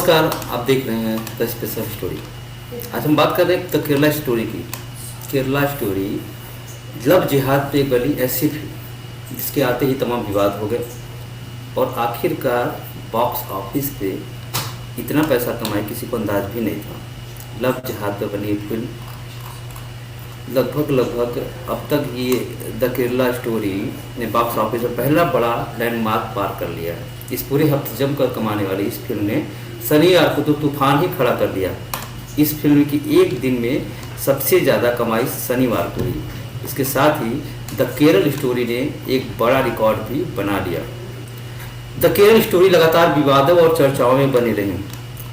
नमस्कार, आप देख रहे हैं द स्पेशल स्टोरी। आज हम बात कर रहे हैं द केरला स्टोरी की। केरला स्टोरी लव जिहाद पे बनी ऐसी फिल्म जिसके आते ही तमाम विवाद हो गए और आखिरकार बॉक्स ऑफिस पे इतना पैसा कमाए किसी को अंदाज भी नहीं था। लव जिहाद पे बनी फिल्म लगभग अब तक ये द केरला स्टोरी ने बॉक्स ऑफिस पर पहला बड़ा लैंडमार्क पार कर लिया है। इस पूरे हफ्ते जमकर कमाने वाली इस फिल्म ने शनिवार को तो तूफान ही खड़ा कर दिया। इस फिल्म की एक दिन में सबसे ज़्यादा कमाई शनिवार को हुई। इसके साथ ही द केरल स्टोरी ने एक बड़ा रिकॉर्ड भी बना लिया। द केरल स्टोरी लगातार विवादों और चर्चाओं में बनी रही,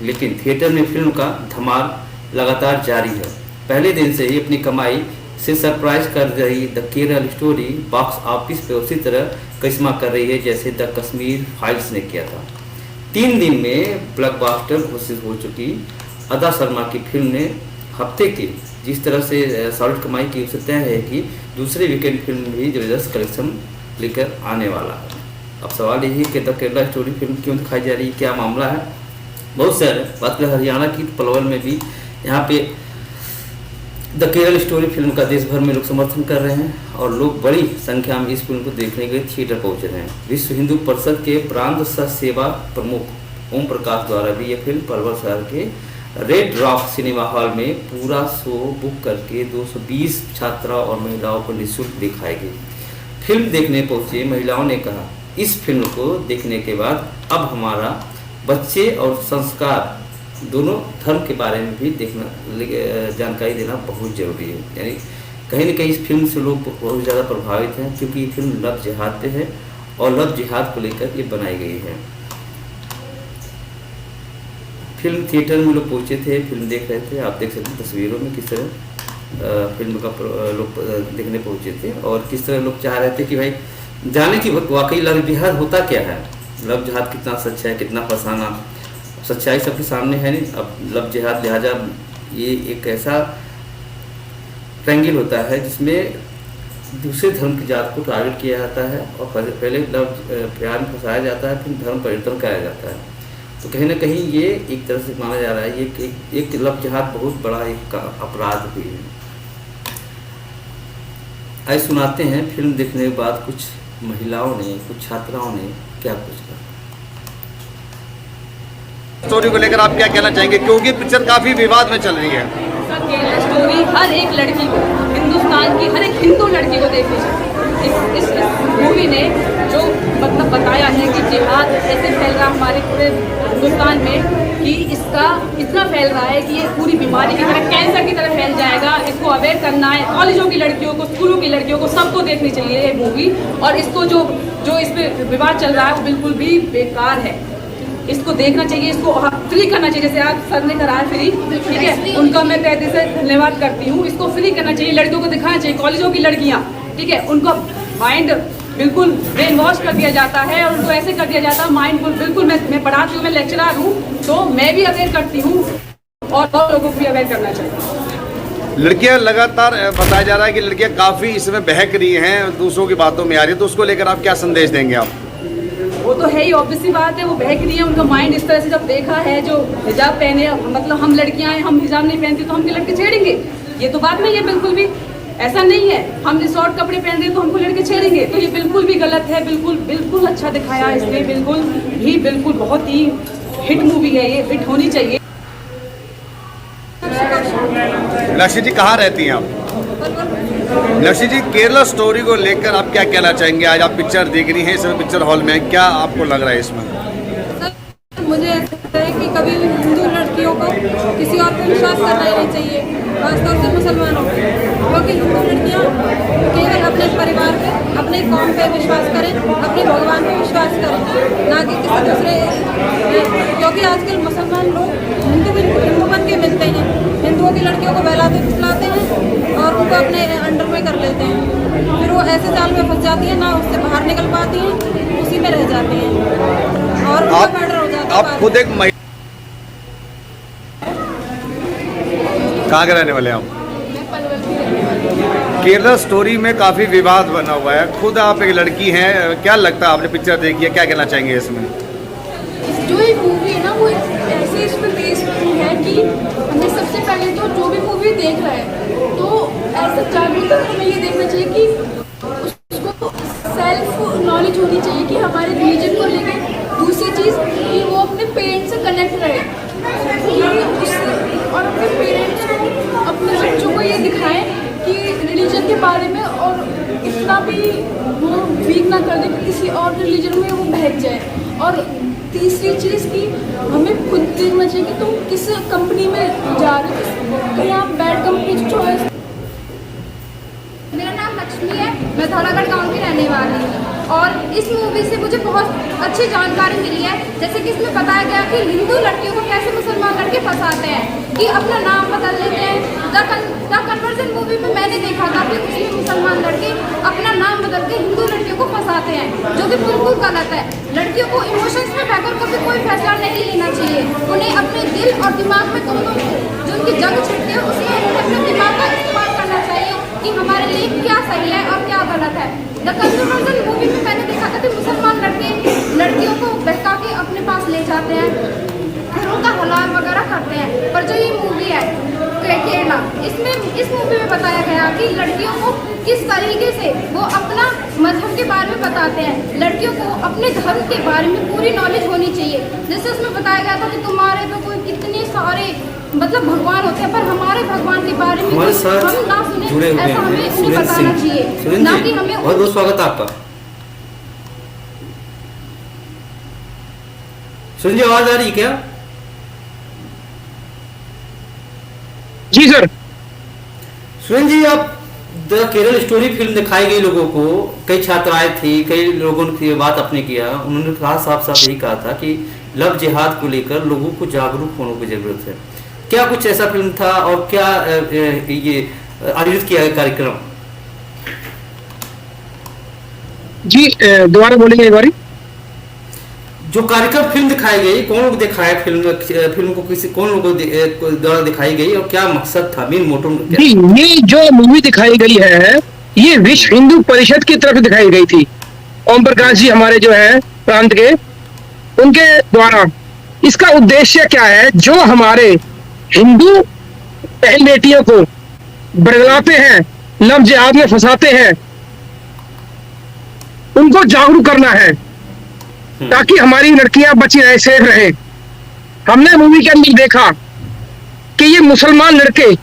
लेकिन थिएटर में फिल्म का धमाल लगातार जारी है। पहले दिन से ही अपनी कमाई से सरप्राइज कर रही the Kerala story box office पे उसी तरह करिश्मा कर रही है जैसे द कश्मीर फाइल्स ने किया था। 3 दिन में ब्लॉकबस्टर घोषित हो चुकी अदा शर्मा की फिल्म ने हफ्ते की जिस तरह से सॉलिड कमाई की उससे तय है कि दूसरे वीकेंड फिल्म भी जबरदस्त कलेक्शन लेकर आने वाला है। अब सवाल यही है कि द केरला स्टोरी फिल्म क्यों दिखाई जा रही है, क्या मामला है। बहुत सारे बात करें हरियाणा की पलवल में भी यहाँ पे द केरल स्टोरी फिल्म का देश भर में लोग समर्थन कर रहे हैं और लोग बड़ी संख्या में इस फिल्म को देखने के लिए थिएटर पहुंच रहे हैं। विश्व हिंदू परिषद के प्रांत सह सेवा प्रमुख ओम प्रकाश द्वारा भी यह फिल्म पलवल शहर के रेड रॉक सिनेमा हॉल में पूरा शो बुक करके 220 छात्रा और महिलाओं को निःशुल्क दिखाई गई। फिल्म देखने पहुंचे महिलाओं ने कहा, इस फिल्म को देखने के बाद अब हमारा बच्चे और संस्कार दोनों धर्म के बारे में भी देखना जानकारी देना बहुत जरूरी है। यानी कहीं ना कहीं इस फिल्म से लोग बहुत ज़्यादा प्रभावित हैं क्योंकि ये फिल्म लव जिहाद पे है और लव जिहाद को लेकर ये बनाई गई है। फिल्म थिएटर में लोग पहुंचे थे, फिल्म देख रहे थे। आप देख सकते हैं तस्वीरों में किस तरह फिल्म का लोग देखने पहुंचे थे और किस तरह लोग चाह रहे थे कि भाई जाने की वाकई लव जिहाद होता क्या है, लव जिहाद कितना सच्चा है, कितना फसाना। सच्चाई सबके सामने है नहीं। अब लव जिहाद लिहाजा ये एक ऐसा ट्रायंगल होता है जिसमें दूसरे धर्म की जात को टारगेट किया जाता है और पहले लव प्यार में फंसाया जाता है, फिर धर्म परिवर्तन कराया जाता है। तो कहीं ना कहीं ये एक तरह से माना जा रहा है ये एक लव जिहाद बहुत बड़ा एक अपराध भी है। आइए सुनाते हैं फिल्म देखने के बाद कुछ महिलाओं ने, कुछ छात्राओं ने क्या कुछ कहा। स्टोरी को लेकर आप क्या कहना चाहेंगे, क्योंकि पिक्चर काफी विवाद में चल रही है। केरला स्टोरी हर एक लड़की को, हिंदुस्तान की हर एक हिंदू लड़की को देखनी चाहिए। इस मूवी ने जो मतलब बताया है कि जिहाद ऐसे फैल रहा हमारे पूरे हिंदुस्तान में कि इसका इतना फैल रहा है कि ये पूरी बीमारी की तरह, कैंसर की तरह फैल जाएगा। इसको अवेयर करना है, कॉलेजों की लड़कियों को, स्कूलों की लड़कियों को, सबको देखनी चाहिए ये मूवी। और इसको जो इस पर विवाद चल रहा है वो बिल्कुल भी बेकार है। इसको देखना चाहिए, इसको फ्री करना चाहिए, जैसे आप सर ने कराया फ्री, ठीक है, उनका मैं तहे दिल से धन्यवाद करती हूँ। इसको फ्री करना चाहिए, लड़कियों को दिखाना चाहिए, कॉलेजों की लड़कियाँ, ठीक है, उनको माइंड बिल्कुल ब्रेन वॉश कर दिया जाता है और उनको ऐसे कर दिया जाता है माइंड बिल्कुल। मैं पढ़ाती हूँ, मैं लेक्चरर हूँ, तो मैं भी अवेयर करती हूँ और लोगों को भी अवेयर करना चाहिए। लड़कियां लगातार बताया जा रहा है कि लड़कियां काफी इसमें बहक रही हैं, दूसरों की बातों में आ रही है, तो उसको लेकर आप क्या संदेश देंगे आप? वो तो है ही, ऑब्वियस सी बात है, वो बहक रही है। उनका माइंड इस तरह से जब देखा है, जो हिजाब पहने, मतलब हम लड़कियां हैं, हम हिजाब नहीं पहनती तो हम लड़के छेड़ेंगे, ये तो बात नहीं है। बिल्कुल भी ऐसा नहीं है। हम शॉर्ट कपड़े पहन रहे हैं तो हमको लड़के छेड़ेंगे, तो ये बिल्कुल भी गलत है। बिल्कुल अच्छा दिखाया इसने, बिल्कुल बहुत ही हिट मूवी है, ये हिट होनी चाहिए। लक्ष्य जी कहाँ रहती हैं आप? लक्ष्य जी, केरला स्टोरी को लेकर आप क्या कहना चाहेंगे? आज आप पिक्चर देख रही हैं, इसमें पिक्चर हॉल में, क्या आपको लग रहा है इसमें? सर, मुझे ऐसा लगता है कि कभी हिंदू लड़कियों को किसी और पर विश्वास करना ही नहीं चाहिए, खासतौर से मुसलमानों पर, क्योंकि हिंदू लड़कियाँ केवल अपने परिवार पे, अपने कौम पे विश्वास करें, अपने भगवान पे विश्वास करें, ना कि किसी दूसरे। क्योंकि आजकल मुसलमान लोग हिंदू बन के मिलते हैं, हिंदुओं की लड़कियों को बहलाते फुसलाते हैं और उनको अपने अंडर में कर लेते हैं। फिर वो ऐसे जाल में फंस जाती है, ना उससे बाहर निकल पाती हैं, उसी में रह जाती हैं और उनका मर्डर हो जाता है। आप खुद एक कहाँ के रहने वाले हैं आप? केरला स्टोरी में काफी विवाद बना हुआ है, खुद आप एक लड़की हैं, क्या लगता है, आपने पिक्चर देखी है, क्या कहना चाहेंगे इसमें? जो ये मूवी है ना, वो ऐसे इस फिल्म है कि हमें सबसे पहले तो जो भी मूवी देख रहा है तो ऐसा जागरूकता हमें ये देखना चाहिए कि उसको सेल्फ नॉलेज होनी चाहिए कि हमारे रिलीजन को लेकर। दूसरी चीज़ कि वो अपने पेरेंट्स से कनेक्ट रहे और अपने पेरेंट्स को अपने बच्चों को ये दिखाएं कि रिलीजन के बारे में, और इतना भी वो वीक ना कर दे कि किसी और रिलीजन में वो बहक जाए। और तीसरी चीज़ कि हमें खुद देखना चाहिए कि तुम किस कंपनी में जा रहे हो, कहीं आप बैड कंपनी चॉइस। मेरा नाम लक्ष्मी है, मैं धौलागढ़ गांव की रहने वाली हूँ और इस मूवी से मुझे बहुत अच्छी जानकारी मिली है। जैसे कि इसमें बताया गया कि हिंदू लड़कियों को कैसे मुसलमान लड़के फंसाते हैं, कि अपना नाम बदल लेते हैं। द कन्वर्जन मूवी में मैंने देखा था कि उसमें मुसलमान लड़के अपना नाम बदल के हिंदू लड़कियों को फंसाते हैं, जो कि बिल्कुल गलत है। लड़कियों को इमोशंस में बहकर कभी कोई फैसला नहीं लेना चाहिए। उन्हें अपने दिल और दिमाग में दोनों जो उनकी जंग छिड़ते हैं उसमें उन्हें अपने दिमाग का इस्तेमाल करना चाहिए कि हमारे लिए क्या सही है और क्या गलत है। द कन्वर्जन मूवी में मैंने देखा था कि मुसलमान लड़के लड़कियों को बहका के अपने पास ले जाते हैं, फिर उनका हलाल वगैरह करते हैं। पर जो ये मूवी है केरला, इसमें इस मूवी में बताया गया कि लड़कियों को किस तरीके से वो अपना मजहब के बारे में बताते हैं। लड़कियों को अपने धर्म के बारे में पूरी नॉलेज होनी चाहिए। जैसे उसमें बताया गया था कि तुम्हारे तो कोई कितने सारे मतलब भगवान होते हैं, पर हमारे भगवान के बारे में हम ना सुने, ऐसा हमें उन्हें बताना चाहिए, ना कि हमें। बहुत बहुत स्वागत है आपका। सुरेंद्र जी, आवाज आ रही क्या? जी सर। सुरेंद्र जी, आप द केरल स्टोरी फिल्म दिखाई गई लोगों को, कई छात्राएं थी, कई लोगों ने ये बात अपने किया, उन्होंने कहा साफ साफ यही कहा था कि लव जिहाद को लेकर लोगों को जागरूक होने की जरूरत है। क्या कुछ ऐसा फिल्म था और क्या ये आयोजित किया गया कार्यक्रम? जी दोबारा बोलेंगे एक बारी। जो कार्यक्रम फिल्म दिखाई गई, कौन लोग दिखाए फिल्म को, किसी कौन लोगों द्वारा दिखाई गई और क्या मकसद था, मेन मोटो? जी, ये जो मूवी दिखाई गई है ये विश्व हिंदू परिषद की तरफ दिखाई गई थी। ओम प्रकाश जी हमारे जो है प्रांत के, उनके द्वारा। इसका उद्देश्य क्या है, जो हमारे हिंदू बहन बेटियों को बरगलाते हैं, लव जिहाद में फंसाते हैं, उनको जागरूक करना है ताकि हमारी लड़कियां बची रहे, सेफ रहे। हमने मूवी के अंदर देखा कि ये मुसलमान लड़के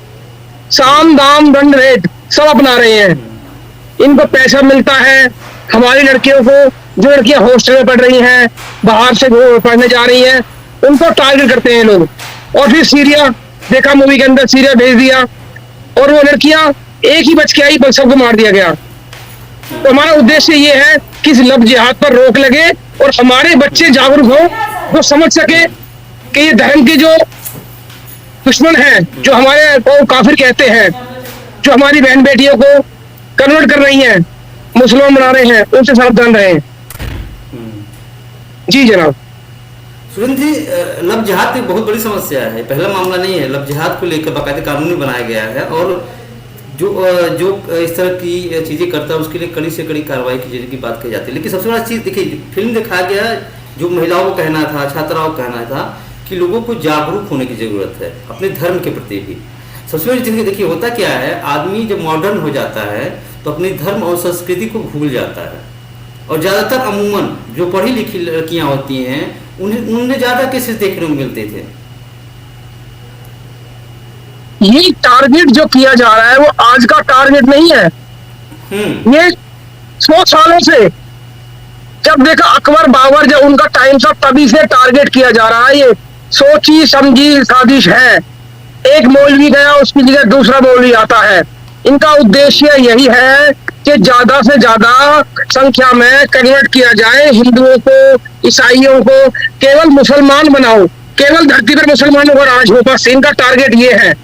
साम दाम दंड भेद सब अपना रहे हैं। इनको पैसा मिलता है, हमारी लड़कियों को, जो लड़कियां हॉस्टल में पढ़ रही हैं, बाहर से पढ़ने जा रही हैं, उनको टारगेट करते हैं लोग। और फिर सीरिया देखा मूवी के अंदर, सीरिया भेज दिया और वो लड़कियां एक ही बच के आई, पर सबको मार दिया गया। तो हमारा उद्देश्य ये है कि इस लव जिहाद पर रोक लगे और हमारे बच्चे जागरूक हो, वो समझ सके कि ये धर्म के जो दुश्मन हैं, जो हमारे को काफिर कहते हैं, जो हमारी बहन बेटियों को कन्वर्ट कर रही हैं, मुसलमान बना रहे हैं, उनसे सावधान रहे। जी जनाब। सुरेंद्र जी, लव जिहाद एक बहुत बड़ी समस्या है, पहला मामला नहीं है। लव जिहाद को लेकर बाकायदा कानून बनाया गया है और जो इस तरह की चीजें करता है उसके लिए कड़ी से कड़ी कार्रवाई की बात कही जाती है। लेकिन सबसे बड़ा चीज देखिए, फिल्म दिखाया गया, जो महिलाओं को कहना था, छात्राओं को कहना था कि लोगों को जागरूक होने की जरूरत है अपने धर्म के प्रति भी। सबसे बड़ी चीज देखिए, होता क्या है, आदमी जब मॉडर्न हो जाता है तो अपने धर्म और संस्कृति को भूल जाता है। और ज्यादातर अमूमन जो पढ़ी लिखी लड़कियां होती हैं उन्हें ज्यादा केसेस देखने को मिलते थे। ये टारगेट जो किया जा रहा है वो आज का टारगेट नहीं है, ये 100 सालों से, जब देखा अकबर बाबर, जब उनका टाइम था, तभी से टारगेट किया जा रहा है। ये सोची समझी साजिश है। एक मौलवी गया, उसकी जगह दूसरा मौलवी आता है। इनका उद्देश्य यही है कि ज्यादा से ज्यादा संख्या में कन्वर्ट किया जाए हिंदुओं को, ईसाइयों को, केवल मुसलमान बनाओ, केवल धरती पर मुसलमानों का राज हो, बस इनका टारगेट ये है।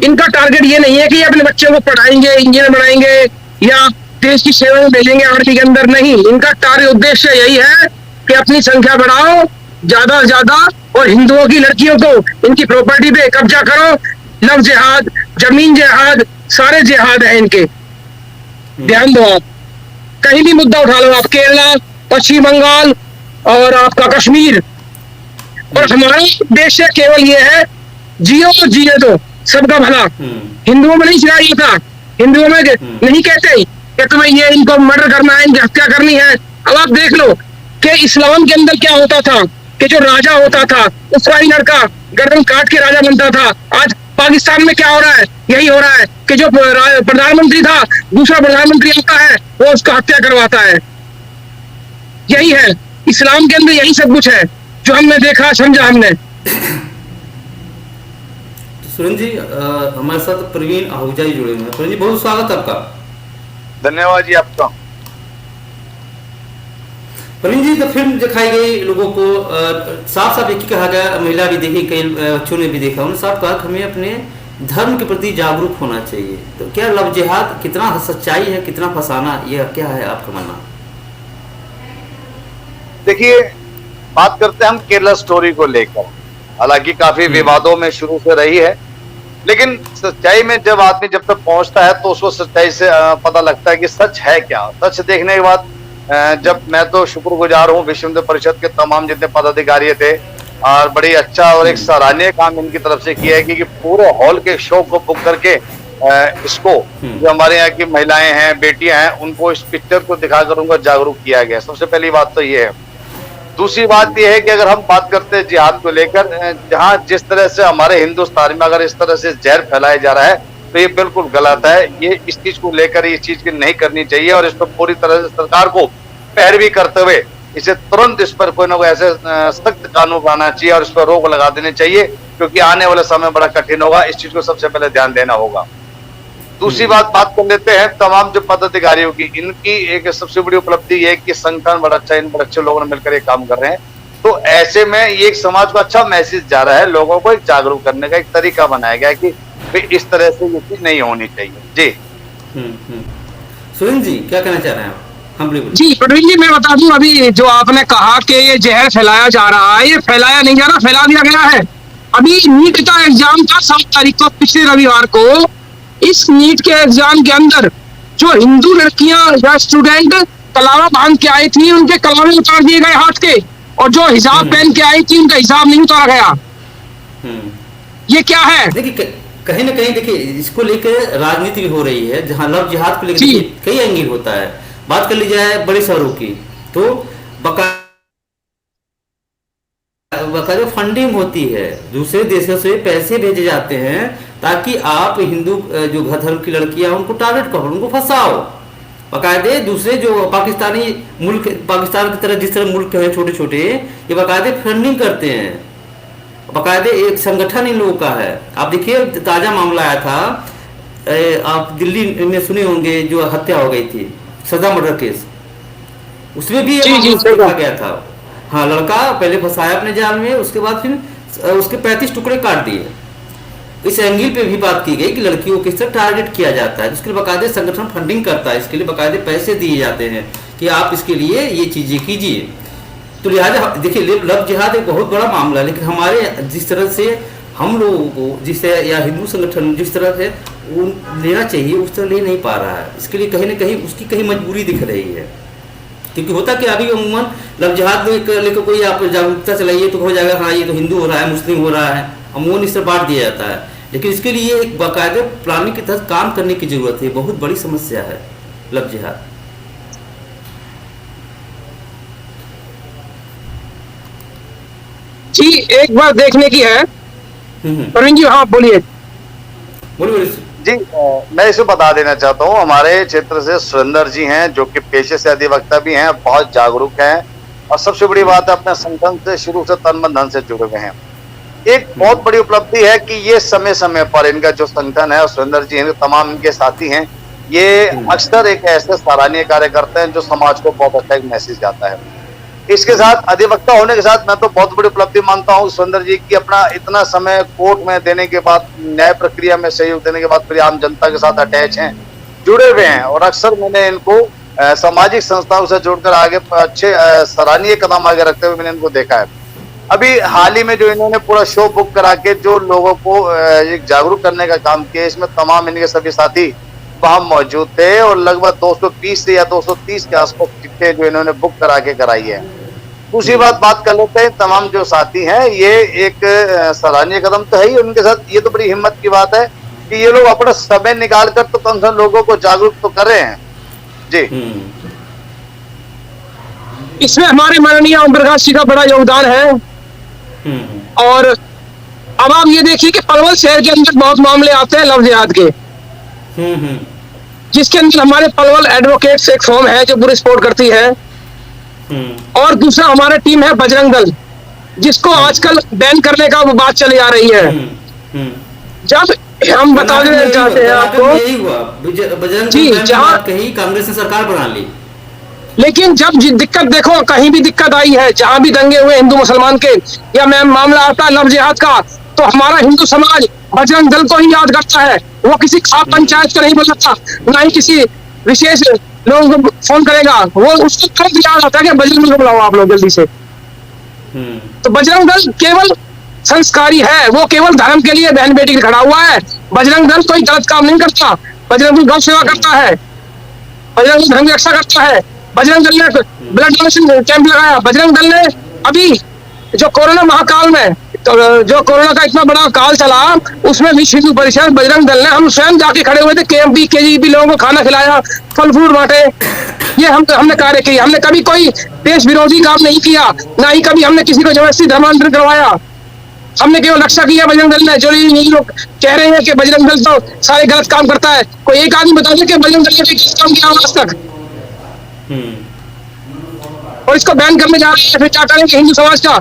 इनका टारगेट ये नहीं है कि अपने बच्चों को पढ़ाएंगे, इंजीनियर बनाएंगे या देश की सेवा में भेजेंगे आर्मी के अंदर, नहीं। इनका टारगेट उद्देश्य यही है कि अपनी संख्या बढ़ाओ ज्यादा से ज्यादा और हिंदुओं की लड़कियों को, इनकी प्रॉपर्टी पे कब्जा करो। लव जिहाद, जमीन जिहाद, सारे जिहाद है इनके। ध्यान दो, आप कहीं भी मुद्दा उठा लो, आप केरला, पश्चिम बंगाल और आपका कश्मीर, और हमारे देश से केवल ये है जियो तो जिए दो, सबका भला। हिंदुओं में नहीं सिखाया था, हिंदुओं में नहीं कहते कि तुम्हें ये इनको मर्डर करना है, इनकी हत्या करनी है। अब आप देख लो कि इस्लाम के अंदर क्या होता था कि जो राजा होता था उसका ही लड़का गर्दन काट के राजा बनता था। आज पाकिस्तान में क्या हो रहा है? यही हो रहा है कि जो प्रधानमंत्री था, दूसरा प्रधानमंत्री आता है, वो उसका हत्या करवाता है। यही है इस्लाम के अंदर, यही सब कुछ है जो हमने देखा समझा हमने। सुरेंद्र जी हमारे साथ प्रवीण आहूजा जी जुड़े हुए हैं। प्रवीण जी बहुत स्वागत आपका। धन्यवाद जी आपका। प्रवीण जी, तो फिल्म दिखाई गई लोगों को साफ साफ एक ही कहा गया, महिला भी देखी, कई बच्चों ने भी देखा, उन्होंने साफ कहा कि हमें अपने धर्म के प्रति जागरूक होना चाहिए। तो क्या लव जिहाद कितना सच्चाई है, कितना फसाना, यह क्या है आपका मानना? देखिए, बात करते हैं हम केरला स्टोरी को लेकर। हालांकि काफी विवादों में शुरू से रही है, लेकिन सच्चाई में जब आदमी जब तक पहुंचता है तो उसको सच्चाई से पता लगता है कि सच है क्या। सच देखने के बाद जब मैं तो शुक्रगुजार हूँ विश्व हिंदू परिषद के तमाम जितने पदाधिकारी थे, और बड़ी अच्छा और एक सराहनीय काम इनकी तरफ से किया है कि पूरे हॉल के शो को बुक करके इसको जो हमारे यहाँ की महिलाएं हैं, बेटियां हैं, उनको इस पिक्चर को दिखाकर उनको जागरूक किया गया। सबसे पहली बात तो ये है। दूसरी बात यह है कि अगर हम बात करते हैं जिहाद को लेकर, जहां जिस तरह से हमारे हिंदुस्तान में अगर इस तरह से जहर फैलाया जा रहा है तो ये बिल्कुल गलत है। ये इस चीज को लेकर ये चीज की नहीं करनी चाहिए, और इस पर पूरी तरह से सरकार को पैरवी करते हुए इसे तुरंत इस पर कोई ना कोई ऐसे सख्त कानून बनाना चाहिए और इस पर रोक लगा देनी चाहिए, क्योंकि आने वाले समय बड़ा कठिन होगा। इस चीज को सबसे पहले ध्यान देना होगा। दूसरी बात कर लेते हैं तमाम जो पदाधिकारियों की, इनकी एक सबसे बड़ी उपलब्धि ये है कि संगठन बड़ा अच्छा, इन बड़े अच्छे लोगों ने मिलकर ये काम कर रहे हैं। तो ऐसे में ये एक समाज को अच्छा मैसेज जा रहा है, लोगों को एक जागरूक करने का एक तरीका बनाया गया है कि इस तरह से ये चीज नहीं होनी चाहिए। जी सुरेंद्र जी क्या कहना चाह रहे हैं आप? हम जी प्रवीण जी, मैं बता दूं, अभी जो आपने कहा कि ये जहर फैलाया जा रहा है, ये फैलाया नहीं जा रहा, फैला दिया गया है। अभी नीट का एग्जाम था 7 तारीख को, पिछले रविवार को। इस नीट के एग्जाम के अंदर जो हिंदू लड़कियां या स्टूडेंट कलावा बांध के आई थी, उनके कलावे उतार दिए गए हाथ के, और जो हिजाब पहन के आई थी उनका हिजाब नहीं उतारा गया। ये क्या है? देखिए कहीं ना कहीं देखिए इसको लेकर राजनीति भी हो रही है, जहां लव जिहाद को लेकर कई एंगल होता है। बात कर ली जाए बड़े शहरों की, तो बकायदा फंडिंग होती है, दूसरे देशों से पैसे भेजे जाते हैं ताकि आप हिंदू जो धर्म की लड़कियां उनको टारगेट करो, उनको फंसाओ। बाकायदे दूसरे जो पाकिस्तानी मुल्क, पाकिस्तान की तरह जिस तरह मुल्क हैं छोटे छोटे, ये बाकायदे फंडिंग करते हैं। बाकायदे एक संगठन इन लोगों का है। आप देखिए ताजा मामला आया था, आप दिल्ली में सुने होंगे, जो हत्या हो गई थी, सजा मर्डर केस, उसमें भी देखा गया था। हाँ, लड़का पहले फंसाया अपने जाल में, उसके बाद फिर उसके 35 टुकड़े काट दिए। इस एंगल पे भी बात की गई कि लड़कियों को किस तरह टारगेट किया जाता है। उसके लिए बाकायदे संगठन फंडिंग करता है, इसके लिए बाकायदे पैसे दिए जाते हैं कि आप इसके लिए ये चीजें कीजिए। तो लिहाजा देखिए लव जिहाद एक बहुत बड़ा मामला है, लेकिन हमारे जिस तरह से हम लोगों को जिस तरह या हिंदू संगठन जिस तरह से वो लेना चाहिए उस तरह ले नहीं पा रहा है। इसके लिए कहीं ना कहीं उसकी कहीं मजबूरी दिख रही है, क्योंकि होता कि अभी अमूमन लव जिहाद लेकर कोई आप जागरूकता चलाइए तो हो जाएगा, हाँ ये तो हिंदू हो रहा है, मुस्लिम हो रहा है, अमूमन इस तरह बांट दिया जाता है। लेकिन इसके लिए एक बाकायदे प्लानिंग के तहत काम करने की जरूरत है। बहुत बड़ी समस्या है लव जिहाद। जी एक बार देखने की है। प्रवीण जी हाँ बोलिए। जी मैं इसे बता देना चाहता हूँ, हमारे क्षेत्र से सुरेंद्र जी हैं जो कि पेशे से अधिवक्ता भी हैं, बहुत जागरूक हैं, और सबसे बड़ी बात है अपने संगठन से शुरू से तन मन धन से जुड़े हुए हैं। एक बहुत बड़ी उपलब्धि है कि ये समय समय पर इनका जो संगठन है और सुरेंद्र जी हैं, तमाम इनके साथी हैं, ये अक्सर एक ऐसे सराहनीय कार्य करते हैं जो समाज को बहुत अच्छा एक मैसेज जाता है। इसके साथ अधिवक्ता होने के साथ मैं तो बहुत बड़ी उपलब्धि मानता हूँ सुरेंद्र जी की, अपना इतना समय कोर्ट में देने के बाद, न्याय प्रक्रिया में सहयोग देने के बाद फिर आम जनता के साथ अटैच हैं, जुड़े हुए हैं, और अक्सर मैंने इनको सामाजिक संस्थाओं से जोड़कर आगे अच्छे सराहनीय कदम आगे रखते हुए मैंने इनको देखा है। अभी हाल ही में जो इन्होंने पूरा शो बुक करा के जो लोगों को एक जागरूक करने का काम किया, इसमें तमाम इनके सभी साथी वहां मौजूद थे, और लगभग 220 से या 230 के आसपास टिकटें जो इन्होंने बुक करा के कराई है। दूसरी बात कर लेते हैं, तमाम जो साथी हैं, ये एक सराहनीय कदम तो है ही उनके साथ, ये तो बड़ी हिम्मत की बात है कि ये लोग अपना समय निकाल कर तो कम से कम लोगों को जागरूक तो कर रहे हैं जी। इसमें हमारे माननीय ओम प्रकाश जी का बड़ा योगदान है। और अब आप ये देखिए कि पलवल शहर के अंदर बहुत मामले आते हैं लव जिहाद के, जिसके अंदर हमारे पलवल एडवोकेट्स एक फॉर्म है जो पूरी सपोर्ट करती है, और दूसरा हमारा टीम है बजरंग दल, जिसको आजकल बैन करने का वो बात चली आ रही है। जब हम बता देना चाहते हैं आपको, यही हुआ, बजरंग जी, दल जहाँ कहीं कांग्रेस ने सरकार बना ली, लेकिन जब दिक्कत देखो, कहीं भी दिक्कत आई है, जहां भी दंगे हुए हिंदू मुसलमान के या मामला आता है लव जिहाद का, तो हमारा हिंदू समाज बजरंग दल को ही याद करता है। वो किसी खाप पंचायत को नहीं बोलता, ना ही किसी विशेष लोगों को फोन करेगा, वो उसको तुरंत याद आता है कि बजरंग दल को बुलाओ आप लोग जल्दी से। तो बजरंग दल केवल संस्कारी है, वो केवल धर्म के लिए बहन बेटी के खड़ा हुआ है। बजरंग दल कोई गलत काम नहीं करता, बजरंग दल गौ सेवा करता है, बजरंग दल धर्म की रक्षा करता है। बजरंग दल ने ब्लड डोनेशन कैंप लगाया, बजरंग दल ने अभी जो कोरोना महाकाल में, तो जो कोरोना का इतना बड़ा काल चला, उसमें विश्व हिंदू परिषद बजरंग दल ने, हम स्वयं जाके खड़े हुए थे, KMP KGB लोगों को खाना खिलाया, फल फ्रूट बांटे, ये हमने कार्य किया। हमने कभी कोई देश विरोधी काम नहीं किया, ना ही कभी हमने किसी को जबरदस्ती धर्मांतरण करवाया। हमने केवल रक्षा किया बजरंग दल ने। जो लोग कह रहे हैं कि बजरंग दल तो सारे गलत काम करता है, कोई एक आदमी बता दे कि बजरंग दल ने किस काम किया आज तक, और इसको बैन करने जा रहे हैं, फिर क्या करेंगे हिंदू समाज का।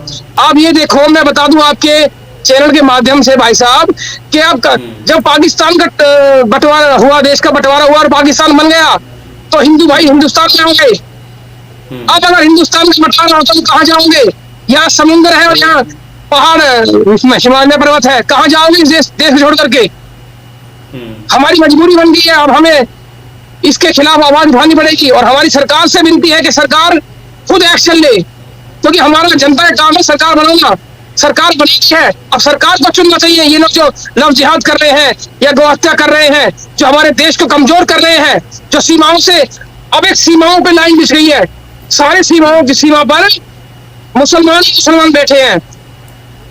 आप ये देखो, मैं बता दूं आपके चैनल के माध्यम से भाई साहब, कि आप जब पाकिस्तान का बंटवारा हुआ, देश का बंटवारा हुआ और पाकिस्तान बन गया, तो हिंदू भाई हिंदुस्तान में होंगे। अब अगर हिंदुस्तान में बंटवारा होता तो कहाँ जाओगे? यहाँ समुद्र है और यहाँ पहाड़, हिमालय पर्वत है, कहाँ जाओगे इस देश छोड़ करके? हमारी मजबूरी बन गई है, अब हमें इसके खिलाफ आवाज उठानी पड़ेगी, और हमारी सरकार से विनती है कि सरकार खुद एक्शन ले, क्योंकि हमारा जनता का काम है सरकार बनाना। सरकार बनी है, अब सरकार को चुनना चाहिए। ये लोग जो लव जिहाद कर रहे हैं या गौ हत्या कर रहे हैं, जो हमारे देश को कमजोर कर रहे हैं, जो सीमाओं से, अब एक सीमाओं पे लाइन बिछ गई है, सारे सीमाओं की सीमा पर मुसलमान बैठे हैं।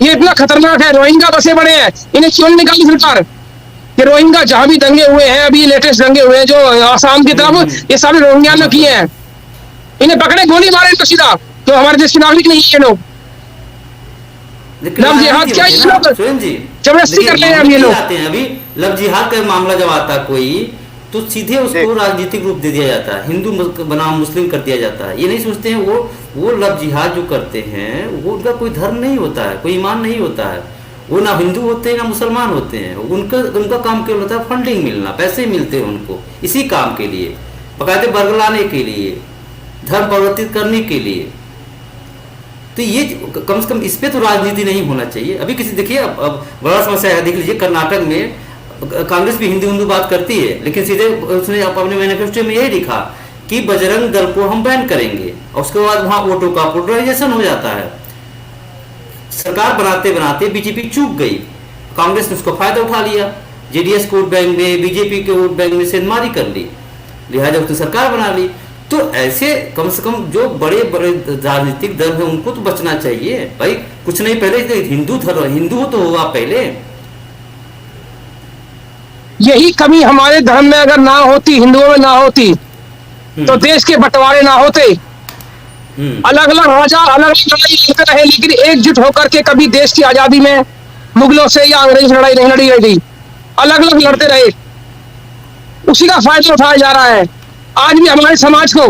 ये इतना खतरनाक है। रोहिंग्या बसे पड़े हैं, इन्हें क्यों निकाली सरकार? ये रोहिंग्या जहां भी दंगे हुए हैं, अभी लेटेस्ट दंगे हुए हैं जो आसाम की तरफ, ये सारे रोहिंग्या ने किए हैं। इन्हें पकड़े, गोली मारे इनको सीधा, जो हमारे देश के नागरिक नहीं है लोग। लव जिहाद क्या ये लोग जबरदस्ती कर रहे हैं ये लोग। अभी लव जिहाद का मामला जब आता कोई, तो सीधे उसको राजनीतिक रूप दे दिया जाता है, हिंदू बनाम मुस्लिम कर दिया जाता है। ये नहीं सोचते हैं वो लव जिहाद जो करते हैं, वो उनका कोई धर्म नहीं होता है, कोई ईमान नहीं होता है, वो ना हिंदू होते हैं ना मुसलमान होते हैं। उनका काम केवल होता है फंडिंग मिलना, पैसे मिलते हैं उनको इसी काम के लिए, बकायदे बरगलाने के लिए, धर्म परिवर्तित करने के लिए। तो ये कम से कम इस पे तो राजनीति नहीं होना चाहिए। अभी किसी देखिए, अब बड़ा समस्या है, देख लीजिए कर्नाटक में कांग्रेस भी हिंदू बात करती है, लेकिन सीधे उसने अपने मैनिफेस्टो में यही लिखा कि बजरंग दल को हम बैन करेंगे, और उसके बाद वहां वोटों का पोलराइजेशन हो जाता है। सरकार बनाते बनाते बीजेपी चूक गई, कांग्रेस ने उसको फायदा उठा लिया, जेडीएस को वोट बैंक में, बीजेपी के वोट बैंक में सेंधमारी कर ली, लिहाजा उसने सरकार बना ली। तो ऐसे कम से कम जो बड़े बड़े राजनीतिक दल हैं उनको तो बचना चाहिए भाई। कुछ नहीं, पहले हिंदू तो हुआ पहले। यही कमी हमारे धर्म में अगर ना होती, हिंदुओं में ना होती, तो देश के बंटवारे ना होते। अलग अलग राजा अलग अलग लड़ाई लड़ते रहे, लेकिन एकजुट होकर के कभी देश की आजादी में मुगलों से या अंग्रेज लड़ाई नहीं लड़ी गई, अलग अलग लड़ते रहे। उसी का फायदा उठाया जा रहा है। आज भी हमारे समाज को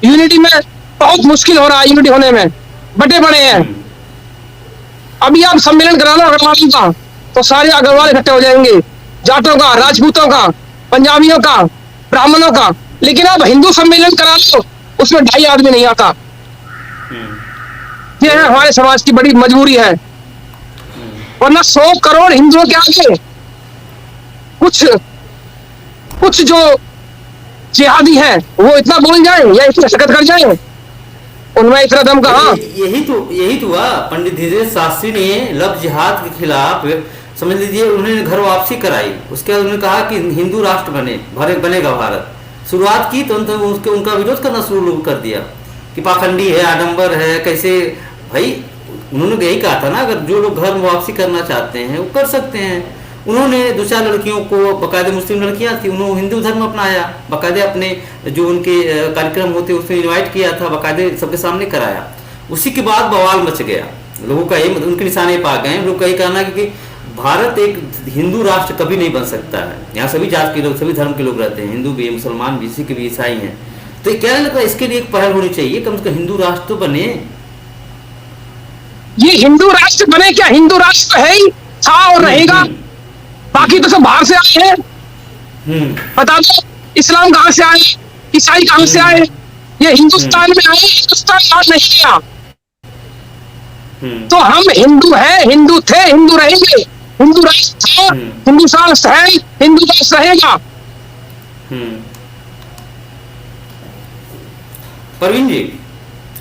यूनिटी में बहुत मुश्किल हो रहा है, यूनिटी होने में बटे बड़े हैं। अभी आप सम्मेलन करा लो अग्रवालों का, तो सारे अग्रवाल इकट्ठे हो जाएंगे, जाटों का, राजपूतों का, पंजाबियों का, ब्राह्मणों का। लेकिन आप हिंदू सम्मेलन करा लो, उसमें 2.5 आदमी नहीं आता। ये है हमारे समाज की बड़ी मजबूरी है। वरना 100 करोड़ हिंदुओं के आगे कुछ जो जिहादी है वो इतना बोल जाए या इतना शकत कर जाए, उनमें इतना दम कहाँ? यही तो हुआ। पंडित धीरेन्द्र शास्त्री ने लव जिहाद के खिलाफ, समझ लीजिए, उन्होंने घर वापसी कराई। उसके बाद उन्होंने कहा कि हिंदू राष्ट्र बनेगा भारत। शुरुआत की तो उनका विरोध करना शुरू कर दिया। कि पाखंडी है, आडंबर है, कैसे। भाई उन्होंने यही कहा था ना, अगर जो लोग घर में वापसी करना चाहते हैं वो कर सकते हैं। उन्होंने 2-4 लड़कियों को, बाकायदे मुस्लिम लड़कियां थी, उन्होंने हिंदू धर्म अपनाया, बाकायदे अपने जो उनके कार्यक्रम होते उसमें इनवाइट किया था, बाकायदे सबके सामने कराया। उसी के बाद बवाल मच गया, लोगों का ये उनके निशाने पा गए। लोग का ये कहना है कि भारत एक हिंदू राष्ट्र कभी नहीं बन सकता है, यहाँ सभी जात के लोग, सभी धर्म के लोग रहते हैं, हिंदू भी, मुसलमान भी, सिख भी, ईसाई हैं। तो ये क्या लगता है, इसके लिए एक पहल होनी चाहिए, कम से कम हिंदू राष्ट्र तो बने। ये हिंदू राष्ट्र बने क्या? हिंदू राष्ट्र है ही, था और रहेगा। बाकी तो सब बाहर से आए हैं। बता दो, इस्लाम कहाँ से आए, ईसाई कहाँ से आए? ये हिंदुस्तान में आए, हिंदुस्तान आज नहीं गया। तो हम हिंदू हैं, हिंदू थे, हिंदू रहेंगे। हिंदू राष्ट्र था, हिंदू राष्ट्र है, हिंदू राष्ट्र रहेगा। परवीन जी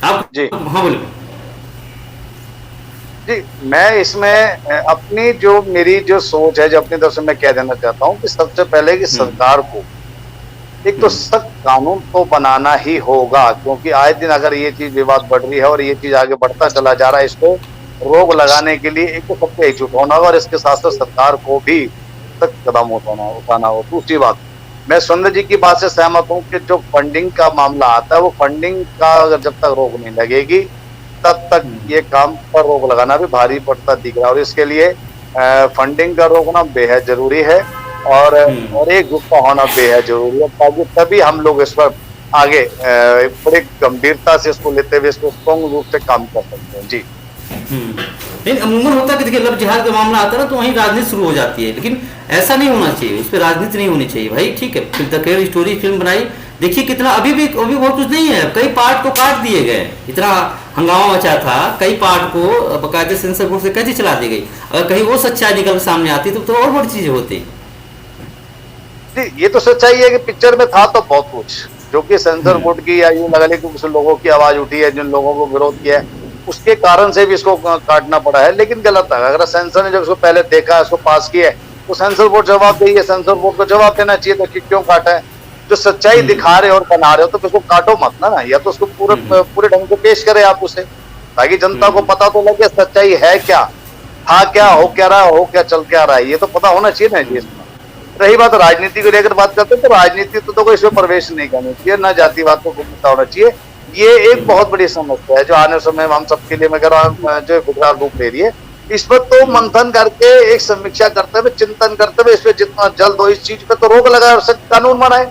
आप जी हाँ बोले। जी, मैं इसमें अपनी जो मेरी जो सोच है, जो अपनी तरफ से मैं कह देना चाहता हूँ कि सबसे पहले कि सरकार को एक तो सख्त कानून तो बनाना ही होगा, क्योंकि आए दिन अगर ये चीज विवाद बढ़ रही है और ये चीज आगे बढ़ता चला जा रहा है, इसको रोक लगाने के लिए एक तो सबको एकजुट होना होगा और इसके साथ साथ सरकार को भी सख्त कदम उठाना हो। दूसरी बात, मैं सुंदर जी की बात से सहमत हूँ कि जो फंडिंग का मामला आता है, वो फंडिंग का अगर जब तक रोक नहीं लगेगी तब तक ये काम पर रोक लगाना भी भारी पड़ता दिख रहा है। और इसके लिए फंडिंग का रोकना बेहद जरूरी है और एकजुटता होना बेहद जरूरी है, ताकि तभी हम लोग इस पर आगे बड़ी गंभीरता से इसको लेते हुए इसको स्ट्रॉन्ग रूप से काम कर सकते हैं। जी लेकिन अमूमन होता है कि देखिए लव जिहाद का मामला आता है ना, तो वहीं राजनीति शुरू हो जाती है, लेकिन ऐसा नहीं होना चाहिए, उस पर राजनीति नहीं होनी चाहिए। भाई ठीक है, फिर द केयर स्टोरी फिल्म बनाई, देखिए कितना अभी बहुत कुछ नहीं है, कई पार्ट को काट दिए गए, इतना हंगामा मचा था, कई पार्ट को बाकायदे सेंसर बोर्ड से कैसे चला दी गई। अगर कहीं वो सच्चाई निकल सामने आती तो और बड़ी चीजें होती। ये तो सच्चाई है कि पिक्चर में था तो बहुत कुछ, जो कि सेंसर बोर्ड की या यूं लगा ले कि कुछ लोगों की आवाज उठी है, जिन लोगों को विरोध किया है, उसके कारण से भी इसको काटना पड़ा है। लेकिन गलत है, अगर सेंसर ने जब इसको पहले देखा, इसको पास किया है, तो सेंसर बोर्ड जवाब देगी, सेंसर बोर्ड को जवाब देना चाहिए था कि क्यों काटा है। जो सच्चाई दिखा रहे और बना रहे हो तो उसको काटो मत ना, या तो उसको पूरे ढंग से पेश करे आप उसे, ताकि जनता को पता तो लगे सच्चाई है क्या, था क्या, हो क्या रहा, हो क्या चल क्या रहा है, ये तो पता होना चाहिए ना जी। इसमें रही बात राजनीति को लेकर बात करते हैं, तो राजनीति तो कोई इसमें प्रवेश नहीं करनी चाहिए, ना जातिवाद को मुद्दा होना चाहिए। ये एक बहुत बड़ी समस्या है जो आने समय में हम सबके लिए मगर जो विकराल रूप ले रही है। इस पर तो मंथन करके, एक समीक्षा करते हुए, चिंतन करते हुए, इस पर जितना जल्द हो इस चीज पे तो रोक लगाए और सख्त कानून बनाए।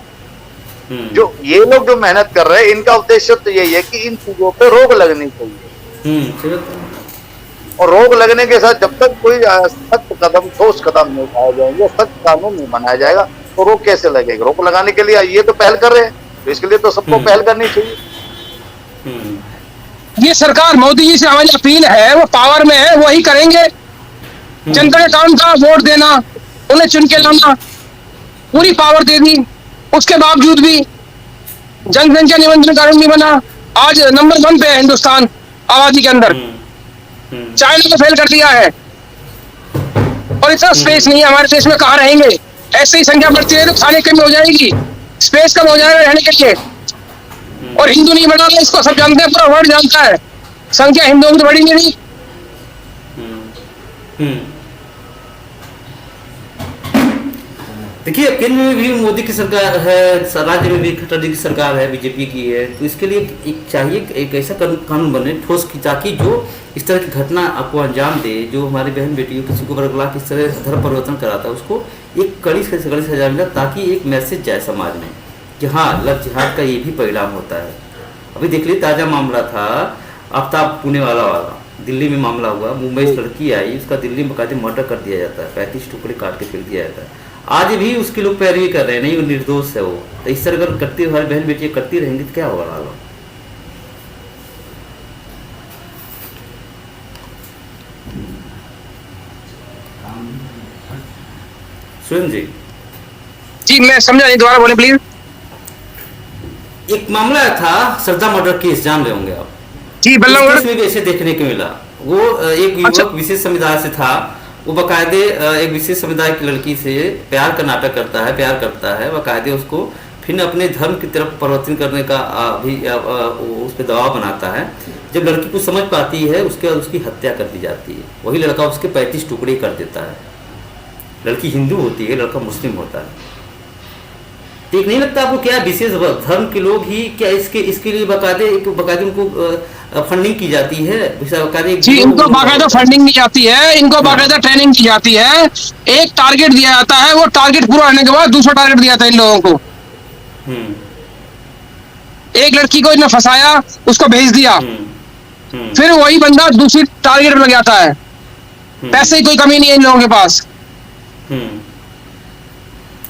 जो ये लोग जो मेहनत कर रहे हैं, इनका उद्देश्य तो यही है कि इन चीजों पे रोक लगनी चाहिए। और रोक लगने के साथ जब तक कोई सख्त कदम, ठोस कदम नहीं उठाए जाएंगे, सख्त कानून नहीं बनाया जाएगा, तो रोक कैसे लगेगा? रोक लगाने के लिए ये तो पहल कर रहे हैं, तो इसके लिए तो सबको पहल करनी चाहिए। ये सरकार, मोदी जी से हमारी अपील है, वो पावर में है, वही करेंगे। जनता के काम था वोट देना, उन्हें चुन के लाना, पूरी पावर दे दी, उसके बावजूद भी जनसंख्या नियंत्रण कानून नहीं बना। आज नंबर 1 पे है हिंदुस्तान आबादी के अंदर, चाइना को फेल कर दिया है, और इतना स्पेस नहीं है हमारे देश में। कहाँ रहेंगे? ऐसे ही संख्या बढ़ती रही तो खाने की कमी हो जाएगी, स्पेस कम हो जाएगा रहने के लिए। और हिंदू नहीं बढ़ा रहा, इसको सब जानते हैं, पूरा वर्ल्ड जानता है, संख्या हिंदुओं की तो बढ़ी नहीं। देखिए केंद्र में भी मोदी की सरकार है, राज्य में भी खट्टर की सरकार है, बीजेपी की है, तो इसके लिए एक चाहिए एक ऐसा कानून बने ठोस की, ताकि जो इस तरह की घटना आपको अंजाम दे, जो हमारी बहन बेटी किसी को बरगला किस तरह से धर्म परिवर्तन कराता है, उसको एक कड़ी से कड़ी सजा मिला, ताकि एक मैसेज जाए समाज में कि हाँ लव जिहाद का ये भी परिणाम होता है। अभी देख लीजिए ताज़ा मामला था आफ्ताब पुणे वाला दिल्ली में मामला हुआ, मुंबई से लड़की आई, उसका दिल्ली में बाकायदे मर्डर कर दिया जाता है, 35 टुकड़े काट के फेंक दिया जाता है। आज भी उसके लोग पैरवी कर रहे हैं, नहीं वो निर्दोष है वो। तो इस तरह अगर करती हमारी बहन बेटी करती रहेंगी तो क्या होगा हाल? सुन जी मैं समझा नहीं, दोबारा बोले प्लीज। एक मामला था श्रद्धा मर्डर केस, जान रहे होंगे आप जी, बल्लभगढ़ में भी ऐसे देखने को मिला। वो एक युवक विशेष समुदाय से था, वो बाकायदे एक विशेष समुदाय की लड़की से प्यार का नाटक करता है, प्यार करता है, बाकायदे उसको फिर अपने धर्म की तरफ परिवर्तन करने का भी उस पर दबाव बनाता है। जब लड़की को समझ पाती है उसके बाद उसकी हत्या कर दी जाती है, वही लड़का उसके 35 टुकड़े कर देता है। लड़की हिंदू होती है, लड़का मुस्लिम होता है। ठीक नहीं लगता आपको? क्या विशेष धर्म के लोग ही क्या इसके लिए बकायदे उनको फंडिंग की जाती है? जी, इनको बाकायदा फंडिंग दी जाती है, इनको बाकायदा ट्रेनिंग की जाती है। एक टारगेट दिया जाता है, वो टारगेट पूरा होने के बाद दूसरा टारगेट दिया जाता है इन लोगों को। एक लड़की को इन्होंने फंसाया, उसको भेज दिया, फिर वही बंदा दूसरी टारगेट पर लग जाता है। पैसे की कोई कमी नहीं है इन लोगों के पास।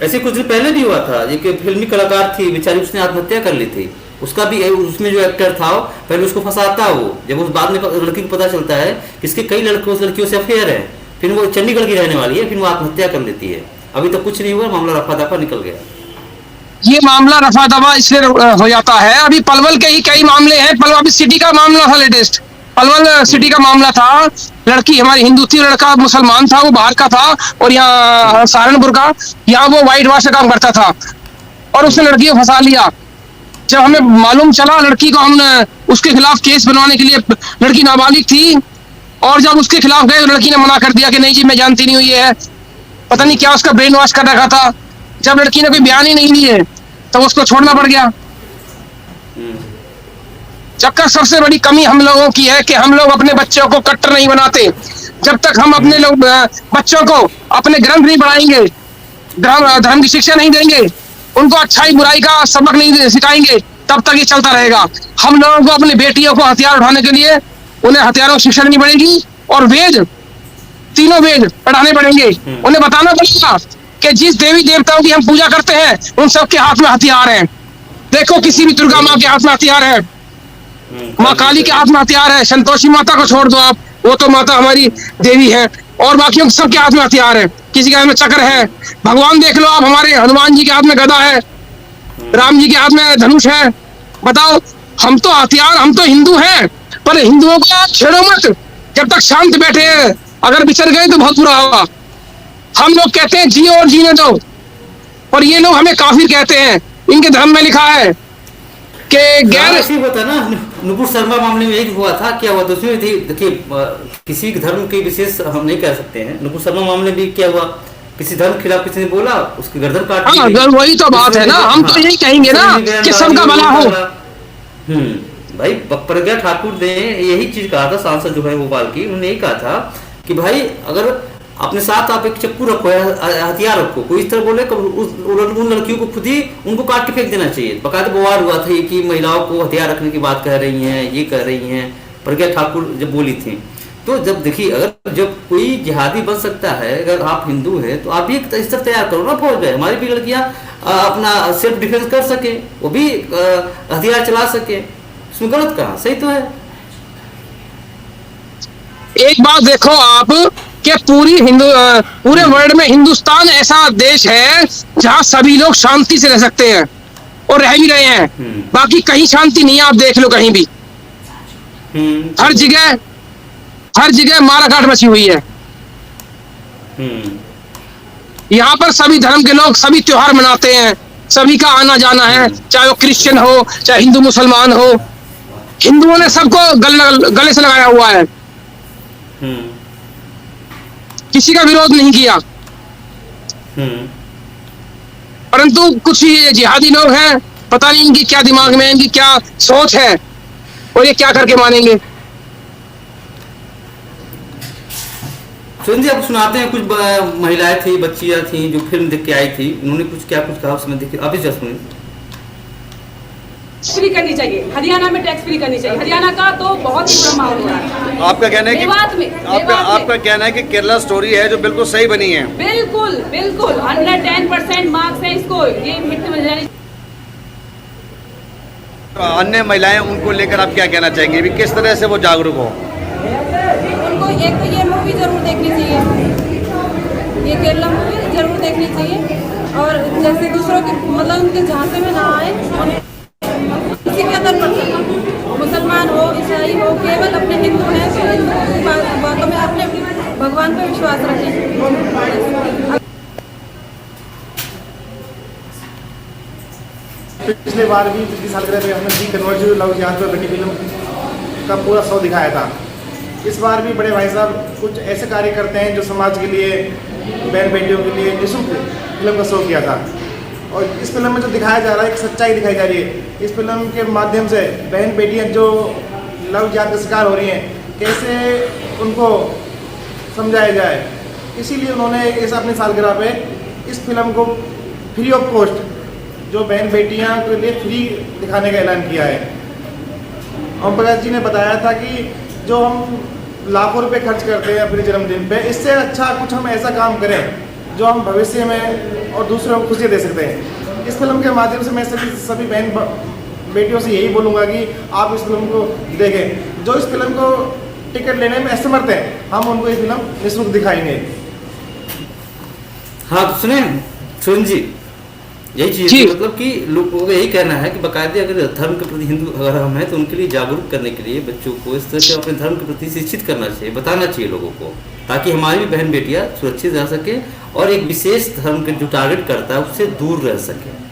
ऐसे कुछ दिन पहले भी हुआ था, एक फिल्मी कलाकार थी बेचारी, उसने आत्महत्या कर ली थी। उसका भी उसमें जो एक्टर था पहले उसको फंसाता वो, जब उस बाद में लड़की को पता चलता है कि इसके कई लड़कियों से अफेयर है, फिर वो चंडीगढ़ की रहने वाली है, फिर वो आत्महत्या कर लेती है। अभी तो कुछ नहीं हुआ, मामला रफा दफा निकल गया। ये मामला रफा दफा इसलिए हो जाता है। अभी पलवल के ही कई मामले हैं। पलवल सिटी का मामला था लेटेस्ट, पलवल सिटी का मामला था। लड़की हमारी हिंदू थी, लड़का मुसलमान था, वो बाहर का था, और यहाँ सहारनपुर का, यहाँ वो व्हाइट वॉश का काम करता था, और उसने लड़की को फंसा लिया। जब हमें मालूम चला लड़की को, हमने उसके खिलाफ केस बनवाने के लिए, लड़की नाबालिग थी, और जब उसके खिलाफ गए तो लड़की ने मना कर दिया कि नहीं जी मैं जानती नहीं हुई है। पता नहीं क्या उसका ब्रेन वॉश कर रखा था। जब लड़की ने कोई बयान ही नहीं दिए तो उसको छोड़ना पड़ गया। जबकि सबसे बड़ी कमी हम लोगों की है कि हम लोग अपने बच्चों को कट्टर नहीं बनाते। जब तक हम अपने लोग बच्चों को अपने ग्रंथ नहीं पढ़ाएंगे, धर्म की शिक्षा नहीं देंगे, उनको अच्छाई बुराई का सबक नहीं सिखाएंगे, तब तक ये चलता रहेगा। हम लोगों को अपनी बेटियों को हथियार उठाने के लिए उन्हें हथियारों की शिक्षा देनी पड़ेगी, और वेद, तीनों वेद पढ़ाने पड़ेंगे। उन्हें बताना पड़ेगा कि जिस देवी देवताओं की हम पूजा करते हैं उन सबके हाथ में हथियार हैं। देखो किसी भी दुर्गा माँ के हाथ में हथियार है, माँ काली के हाथ में हथियार है, संतोषी माता को छोड़ दो आप, वो तो माता हमारी देवी है, और बाकी सबके हाथ में हथियार है। किसी के हाथ में चक्र है। भगवान देख लो आप, हमारे हनुमान जी के हाथ में गदा है, राम जी के हाथ में धनुष है। बताओ, हम तो हथियार, हम तो हिंदू हैं, पर हिंदुओं को आप छेड़ो मत। जब तक शांत बैठे हैं, अगर बिछड़ गए तो बहुत बुरा होगा। हम लोग कहते हैं जियो और जीने दो, और ये लोग हमें काफिर कहते हैं। इनके धर्म में लिखा है कि गैर, ऐसी होता है ना। नुपुर शर्मा मामले में यही हुआ था। क्या हुआ था उसमें? देखिए, किसी धर्म के विशेष हम नहीं कह सकते हैं। नुपुर शर्मा मामले में क्या हुआ, किसी धर्म के खिलाफ किसी ने बोला, उसकी गर्दन काट दी। हाँ, वही तो बात है ना। हम तो यही कहेंगे ना कि सबका भला हो। भाई प्रज्ञा ठाकुर ने यही चीज कहा था, सांसद जो है भोपाल की, उन्होंने यही कहा था कि भाई अगर अपने साथ आप एक चक्कू रखो, हथियार रखो, कोई इस तरह बोले उन लड़कियों को खुद ही उनको काट के फेंक देना चाहिए। बकायदा बवाल हुआ था कि महिलाओं को हथियार रखने की बात कह रही हैं, ये कह रही हैं, प्रज्ञा ठाकुर जब बोली थी। तो जब देखिए, अगर जब कोई जिहादी बन सकता है, अगर आप हिंदू हैं तो आप भी इस तरह तैयार करो ना फौज में, हमारी भी लड़कियां अपना सेल्फ डिफेंस कर सके, वो भी हथियार चला सके। इसमें गलत कहाँ, सही तो है। एक बात देखो आप कि पूरे वर्ल्ड में हिंदुस्तान ऐसा देश है जहां सभी लोग शांति से रह सकते हैं, और रह भी रहे हैं। बाकी कहीं शांति नहीं है, आप देख लो कहीं भी। हर जगह माराकाट मची हुई है। यहाँ पर सभी धर्म के लोग सभी त्योहार मनाते हैं, सभी का आना जाना है, चाहे वो क्रिश्चियन हो चाहे हिंदू मुसलमान हो। हिंदुओं ने सबको गले से लगाया हुआ है, किसी का विरोध नहीं किया। परंतु कुछ ये जिहादी लोग हैं, पता नहीं इनकी क्या दिमाग में, इनकी क्या सोच है, और ये क्या करके मानेंगे। सुनिए, आपको सुनाते हैं। कुछ महिलाएं थी, बच्चियां थी जो फिल्म देख के आई थी, उन्होंने कुछ कहा उसमें, देखिए अभी जस्ट सुनिए। फ्री करनी चाहिए, हरियाणा में टैक्स फ्री करनी चाहिए। हरियाणा का तो बहुत ही बुरा माहौल हो रहा है। आपका कहना है कि आपका कहना है कि केरला स्टोरी है जो बिल्कुल सही बनी है। बिल्कुल 110% मार्क्स है इसको, ये हिट मिल जानी। अन्य महिलाएं, उनको लेकर आप क्या कहना चाहेंगे भी, किस तरह से वो जागरूक हो? उनको एक तो ये मूवी जरूर देखनी चाहिए, ये केरला मूवी जरूर देखनी चाहिए। और जैसे दूसरों के मतलब उनके झांसे में ना आए, किसी के अंदर मुसलमान हो ईसाई हो, केवल अपने हिंदू हैं तो हिंदू बातों में अपने भगवान पर विश्वास रखें। पिछले बार भी पिछले साल के हमने दी कन्वर्जन लव जिहाद पर बनी फिल्म का पूरा शो दिखाया था। इस बार भी बड़े भाई साहब कुछ ऐसे कार्य करते हैं जो समाज के लिए, बहन बेटियों के लिए निःशुल्क फिल्म का शो किया था। और इस फिल्म में जो दिखाया जा रहा है एक सच्चाई दिखाई जा रही है। इस फिल्म के माध्यम से बहन बेटियां जो लव जिहाद का शिकार हो रही हैं, कैसे उनको समझाया जाए, इसीलिए उन्होंने इस अपनी सालगिरह पे इस फिल्म को फ्री ऑफ कॉस्ट जो बहन बेटियां के लिए फ्री दिखाने का ऐलान किया है। ओम प्रकाश जी ने बताया था कि जो हम लाखों रुपए खर्च करते हैं अपने जन्मदिन पे, इससे अच्छा कुछ हम ऐसा काम करें जो हम भविष्य में और दूसरों को खुशी दे सकते हैं। इस फिल्म के माध्यम से मैं सभी बहन बेटियों से यही बोलूँगा कि आप इस फिल्म को देखें। जो इस फिल्म को टिकट लेने में असमर्थ हैं, हम उनको ये फिल्म निःशुल्क दिखाएंगे। हाँ तो सुन जी, यही चीज है, मतलब कि लोगों को यही कहना है कि बाकायदे अगर धर्म के प्रति हिंदू अगर हम हैं तो उनके लिए जागरूक करने के लिए बच्चों को इस तरह से अपने धर्म के प्रति शिक्षित करना चाहिए, बताना चाहिए लोगों को, ताकि हमारी भी बहन बेटियां सुरक्षित रह सके और एक विशेष धर्म के जो टारगेट करता है उससे दूर रह सके।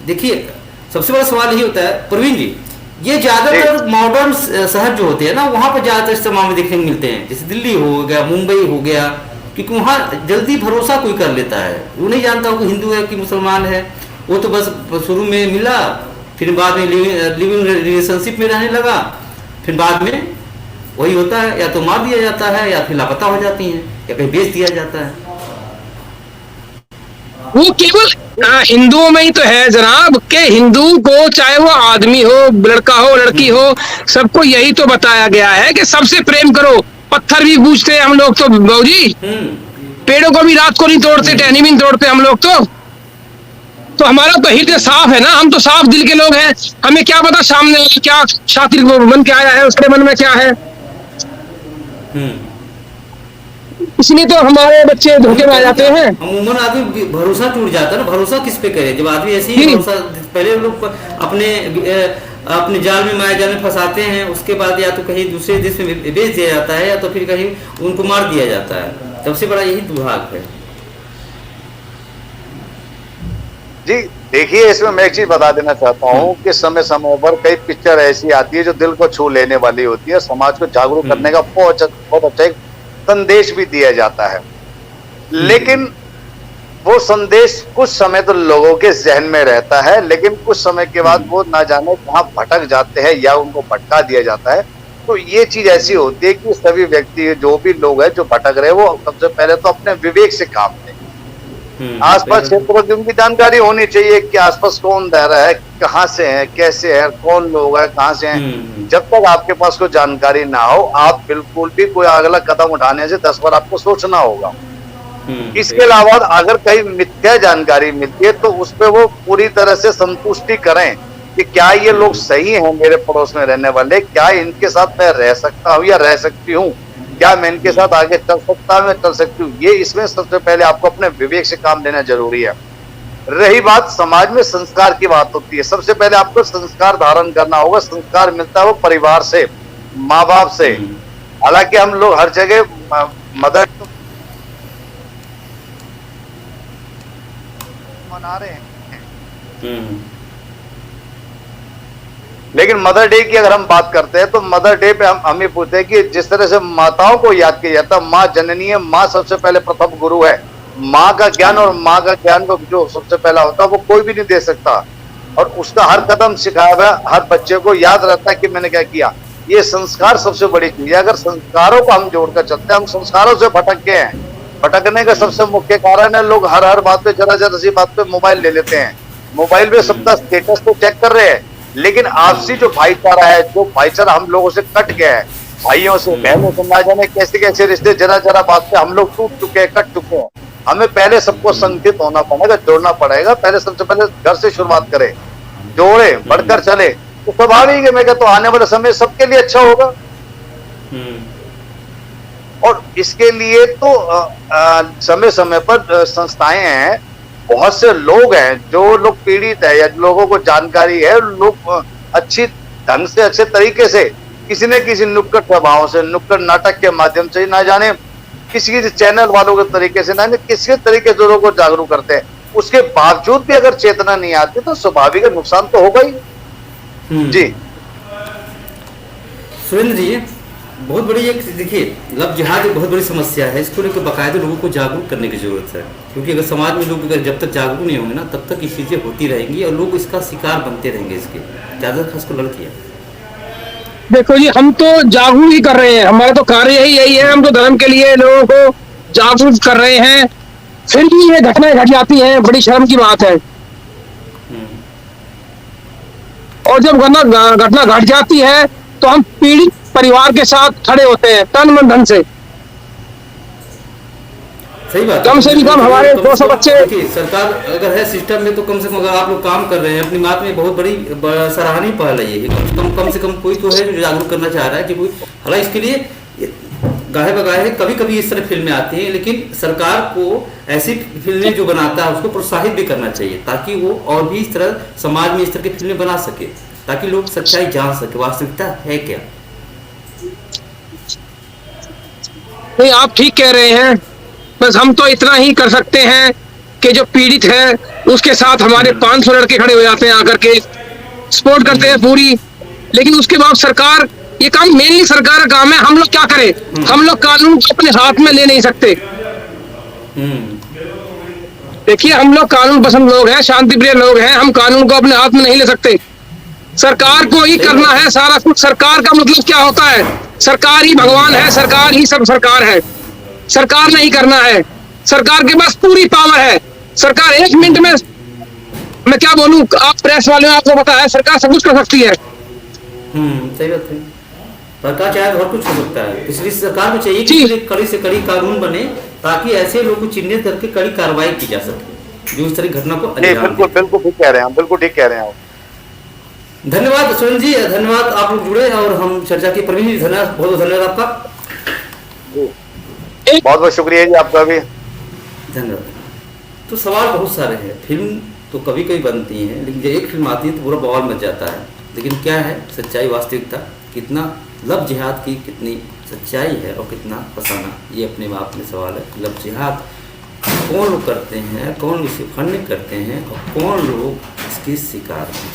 देखिए सबसे बड़ा सवाल यही होता है प्रवीण जी, ये ज्यादातर मॉडर्न शहर जो होते हैं ना, वहां पर ज्यादातर इस मामले देखने को मिलते हैं, जैसे दिल्ली हो गया, मुंबई हो गया, क्योंकि वहाँ जल्दी भरोसा कोई कर लेता है। वो नहीं जानता वो हिंदू है कि मुसलमान है, वो तो बस शुरू में मिला, फिर बाद में लिविंग रिलेशनशिप में रहने लगा, फिर बाद में वही होता है, या तो मार दिया जाता है या फिर लापता हो जाती हैं या कहीं बेच दिया जाता है। वो केवल हिंदुओं में ही तो है जनाब, के हिंदू को चाहे वो आदमी हो, लड़का हो, लड़की हो, सबको यही तो बताया गया है कि सबसे प्रेम करो। पत्थर भी पूछते हैं हम लोग तो बाबूजी, पेड़ों को भी रात को नहीं तोड़ते, टहनी भी नहीं तोड़ते हम लोग तो हमारा तो हृदय साफ है ना, हम तो साफ दिल के लोग हैं। हमें क्या पता सामने क्या शातिर मन के आया है, उसके मन में क्या है, इसलिए तो हमारे बच्चे धोखे में आ जाते हैं। अमूमन आदमी भरोसा टूट जाता है ना, भरोसा किस पे करे जब आदमी ऐसे ही भरोसा, पहले लोग अपने जाल में माया जाल में फंसाते हैं, उसके बाद या तो कहीं दूसरे देश में बेच दिया जाता है या तो फिर कहीं उनको मार दिया जाता है। सबसे बड़ा यही दुर्भाग्य है जी। देखिए इसमें मैं एक चीज बता देना चाहता हूँ कि समय समय पर कई पिक्चर ऐसी आती है जो दिल को छू लेने वाली होती है, समाज को जागरूक करने का बहुत अच्छा एक संदेश भी दिया जाता है, लेकिन वो संदेश कुछ समय तो लोगों के जहन में रहता है, लेकिन कुछ समय के बाद वो ना जाने कहाँ भटक जाते हैं या उनको भटका दिया जाता है। तो ये चीज ऐसी होती है कि सभी व्यक्ति जो भी लोग हैं जो भटक रहे हैं, वो सबसे पहले तो अपने विवेक से काम लें। आसपास क्षेत्रों की उनकी जानकारी होनी चाहिए कि आसपास कौन रह रहा है, कहाँ से है, कैसे है, कौन लोग है, कहाँ से हैं। जब तक आपके पास कोई जानकारी ना हो, आप बिल्कुल भी कोई अगला कदम उठाने से 10 बार आपको सोचना होगा। इसके अलावा अगर कहीं मिथ्या जानकारी मिलती है तो उस पर वो पूरी तरह से संतुष्टि करें कि क्या ये लोग सही हैं, मेरे पड़ोस में रहने वाले, क्या इनके साथ मैं रह सकता हूँ या रह सकती हूँ, क्या मैं इनके साथ आगे चल सकता हूँ, मैं चल सकती हूँ। ये इसमें सबसे पहले आपको अपने विवेक से काम लेना जरूरी है। रही बात समाज में संस्कार की बात होती है, सबसे पहले आपको संस्कार धारण करना होगा। संस्कार मिलता है वो परिवार से, माँ बाप से। हालांकि हम लोग हर जगह मदर मना रहे हैं, लेकिन मदर डे की अगर हम बात करते हैं तो मदर डे पे हम ये पूछते हैं कि जिस तरह से माताओं को याद किया जाता है, माँ जननी है, माँ सबसे पहले प्रथम गुरु है। माँ का ज्ञान और माँ का ज्ञान को जो सबसे पहला होता है वो कोई भी नहीं दे सकता, और उसका हर कदम सिखाया हुआ हर बच्चे को याद रहता है कि मैंने क्या किया। ये संस्कार सबसे बड़ी चीज है। अगर संस्कारों को हम जोड़कर चलते हैं, हम संस्कारों से भटक गए हैं। भटकने का सबसे मुख्य कारण है लोग हर बात पे, जरा सी बात पे मोबाइल ले लेते हैं। मोबाइल पे सबका स्टेटस तो चेक कर रहे हैं, लेकिन आपसी जो भाईचारा है, जो भाईचारा हम लोगों से कट गया है, भाइयों से बहनों से ना जाने कैसे कैसे रिश्ते जरा बात पे हम लोग टूट चुके हैं, कट चुके हैं। हमें पहले सबको संगठित होना पड़ेगा, जोड़ना पड़ेगा। पहले सबसे पहले घर से शुरुआत करें, जोड़े, बढ़कर चले, तो स्वाभाविक है मैं कहता हूँ आने वाले समय सबके लिए अच्छा होगा। और इसके लिए तो समय समय पर संस्थाएं हैं, बहुत से लोग हैं जो लोग पीड़ित है या लोगों को जानकारी है, लोग अच्छी ढंग से अच्छे तरीके से किसी न किसी नुक्कड़ प्रभाव से, नुक्कड़ नाटक के माध्यम से, ना जाने किसी चैनल वालों के तरीके से, ना जाने किसी तरीके से लोगों को जागरूक करते हैं, उसके बावजूद भी अगर चेतना नहीं आती तो स्वाभाविक नुकसान तो होगा ही। जी सुरेंद्र जी, बहुत बड़ी एक देखिए लव जिहाद एक बहुत बड़ी समस्या है। इसको लेकर बाकायदे लोगों को जागरूक करने की जरूरत है, क्योंकि अगर समाज में लोग अगर जब तक जागरूक नहीं होंगे ना, तब तक ये चीज़ें होती रहेंगी और लोग इसका शिकार बनते रहेंगे। इसके ज़्यादा खासकर लड़कियाँ। देखो जी, हम तो जागरूक ही कर रहे हैं, हमारा तो कार्य ही यही है। हम तो धर्म के लिए लोगों को जागरूक कर रहे हैं, फिर भी ये घटनाएं घट जाती हैं, बड़ी शर्म की बात है। और जब घटना घट जाती है तो हम पीड़ित परिवार के साथ खड़े होते हैं तन मन धन से। सही बात, कम से कम हमारे 200 बच्चे। सरकार अगर है सिस्टम में, तो कम से कम अगर आप लोग काम कर रहे हैं अपनी बात में, बहुत बड़ी सराहनीय पहल है ये। कम से कम कोई तो है जो जागरूक करना चाह रहा है कि कोई, हालांकि इसके लिए गाहे बगाहे है, कभी कभी इस तरह फिल्में आती हैं, लेकिन सरकार को ऐसी फिल्में जो बनाता है उसको प्रोत्साहित भी करना चाहिए, ताकि वो और भी इस तरह समाज में इस तरह की फिल्में बना सके, ताकि लोग सच्चाई जान सके, वास्तविकता है क्या। नहीं, आप ठीक कह रहे हैं। बस हम तो इतना ही कर सकते हैं कि जो पीड़ित है उसके साथ हमारे 500 लड़के खड़े हो जाते हैं, आकर के सपोर्ट करते हैं पूरी। लेकिन उसके बाद सरकार, ये काम मेनली सरकार का काम है। हम लोग क्या करें? हम लोग कानून को अपने हाथ में ले नहीं सकते। देखिए, हम लोग कानून पसंद लोग हैं, शांति प्रिय लोग हैं, हम कानून को अपने हाथ में नहीं ले सकते। सरकार को ही करना है सारा कुछ। सरकार का मतलब क्या होता है? सरकार ही भगवान है, सरकार ही सब सरकार है। सरकार नहीं करना है, सरकार के पास पूरी पावर है। सरकार 1 मिनट में, मैं क्या बोलूं, आप प्रेस वाले, आपको पता है सरकार सब कुछ कर सकती है। सही बात है, सरकार चाहे और कुछ हो सकता है। इसलिए सरकार को चाहिए कि कड़ी से कड़ी कानून बने, ताकि ऐसे लोगों को चिन्हित करके कड़ी कार्रवाई की जा सके जो इस तरह घटना को अंजाम दें। बिल्कुल ठीक कह रहे हैं, बिल्कुल ठीक कह रहे हैं आप। धन्यवाद सुरेंद्र जी, धन्यवाद आप लोग जुड़े और हम चर्चा की। प्रवीण जी, धन्यवाद, बहुत बहुत धन्यवाद आपका। बहुत बहुत शुक्रिया जी आपका भी, धन्यवाद। तो सवाल बहुत सारे हैं। फिल्म तो कभी कभी बनती हैं, लेकिन जब एक फिल्म आती है तो पूरा बवाल मच जाता है। लेकिन क्या है सच्चाई, वास्तविकता, कितना लव जिहाद की कितनी सच्चाई है और कितना फसाना, ये अपने आप में सवाल है। लव जिहाद कौन लोग करते हैं, कौन इसे फंड करते हैं और कौन लोग इसके शिकार हैं।